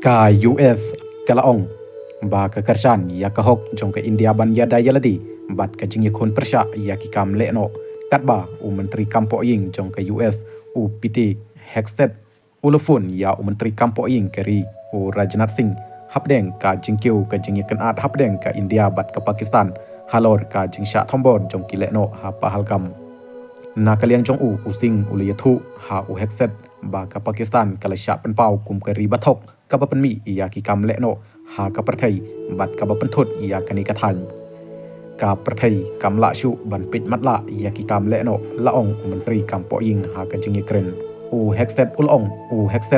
Ka US kalaong ba ka karshan ya ka hok jong ka India ban ya da yaladi bat ka jingi khon persha ya ki kam le no kat ba u menteri kampo ying jong ka US u PT Hexet ulufun ya u menteri kampo ying keri u Rajnath Singh hapdeng ka jingkiu ka jingi kenat hapdeng ka India bat ka Pakistan halor ka jingsha thombor jong ki le no ha pahalgam na kaliang jong u using uliyathu ha u Hexet ba ka Pakistan kala sha penpau kum keri bathok ka penmi ya ki kam le no ha ka perthai bat ka penthut ya kani ka than ka perthai kam la shu ban pit mat la ya ki kam le no laong menteri kampo ying ha ka jingi kren u Hexet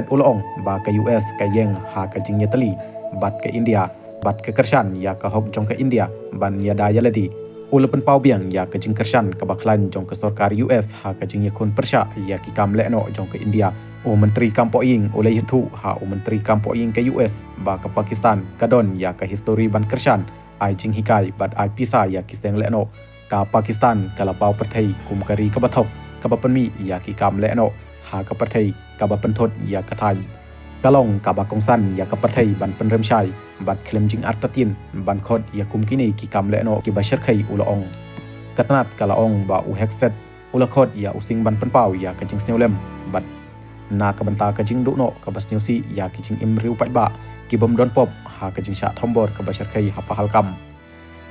ulong ba ka US ka yeng ha ka jingi tali bat ka India bat ka kershan ya ka hok jong ka India ban ya da yaladi ulapan pau biang ya ka jing kershan ka baklan jong ka sarkar US ha ka jingi khon persha ya ki kam le no jong ka India u menteri kampo ying oleh thu ha u menteri kampo ying ke US ba ka Pakistan kadon ya ka history ban kershan ai jing hikai bat ai pisa ya ki seng le no ka Pakistan kala pau perthai kum kari ka bathok ka bapanmi ya ki kam le no ha ka perthai ka bapanthot ya ka than kalong ka ba kongsan ya ka perthai ban penrem shai bat klem jing artatin ban khot ya kum kini ki kam le no ki bashar khai ulaong katnat kalaong ba u Hexet ulakhot ya using ban penpau ya ka jing snewlem bat na ka banta ka jing du no ka basneu si ya ki jing imriu pat ba ki bom don pop ha ka jing sha thombor ka bashar khai hapa halkam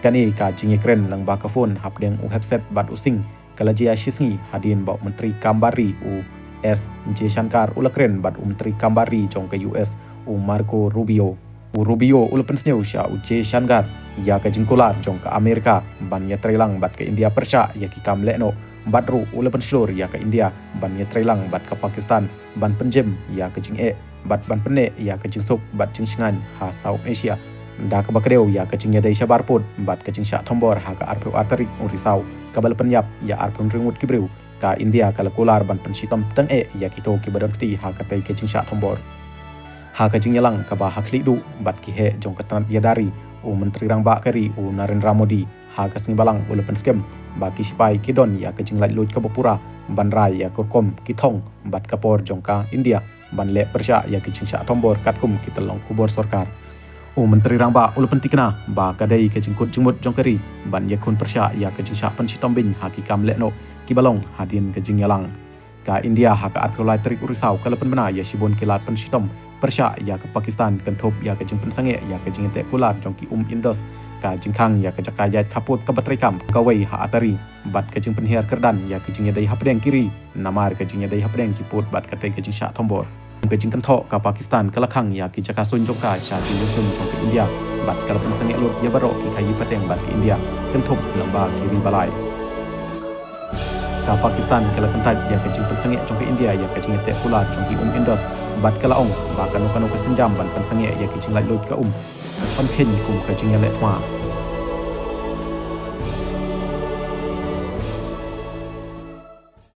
kani ka jing kren lang ba ka phone hapdeng u Hexet bat using kala jia shisngi hadin ba menteri kambari u S J Shankar ulakren bat menteri kambari jong ka US u Marco Rubio ulapan sneu sha u J Shankar ya ka jing kular jong ka Amerika ban ya trelang bat ka India persha ya ki kam le no Badru ulapan slur ya ke India ban ya trailang bat ke Pakistan ban penjem ya ke jing bat ban penne ya ke jing sup bat jing shingan ha South Asia da ke bakreu ya ke jing ya dai shabarput bat ke jing sha thombor ha ka arpu artarik urisau kabal penyap ya arpun ringut kibreu ka India kala kular ban penshitom teng ya kito ki badon ti ha ka tai ke jing sha thombor ha ka jing yalang ka ba hakli du bat ki he jong ka tan ya dari u menteri rang ba kari u Narendra Modi ha ka sing balang ulapan skem baki sipai kidon ya ke jinglat lut ka bapura ban rai ya kurkom kitong bat kapor jongka India ban le persha ya ke jingsha thombor katkum kitalong kubor sarkar u menteri rangba ulapan tikna ba kadai ke jingkut jingmut jongkari ban ya kun persha ya ke jingsha panchitom bin hakikam le no kibalong hadin ke jingyalang ka India ha ka arpulai trik urisau kalapan bena ya shibon kilat panchitom persha ya ke Pakistan kentop ya ke jingpen sange ya ke jingte kular jongki Indos ka jingkhang ya ke jakayat kaput ka batrikam kawai ha atari bat ke jing penhiar kerdan ya ke jing dai hapdeng kiri namar ke jing dai hapdeng kiput bat ka tai ke jing sha thombor ke jing kentho ka Pakistan kalakhang ya ki jakasun jongka sha jing sun jong ke India bat kalapan sange lut ya baro ki khayi pateng bat ke India kentop lamba kiri balai ka Pakistan kala kentat ya ke jing sange jong ke India ya ke jing te kulat jong ki Indos bat kalaong ba kanu ke senjam ban sange ya ke jing lut ka pan khen kum ka jing le thwa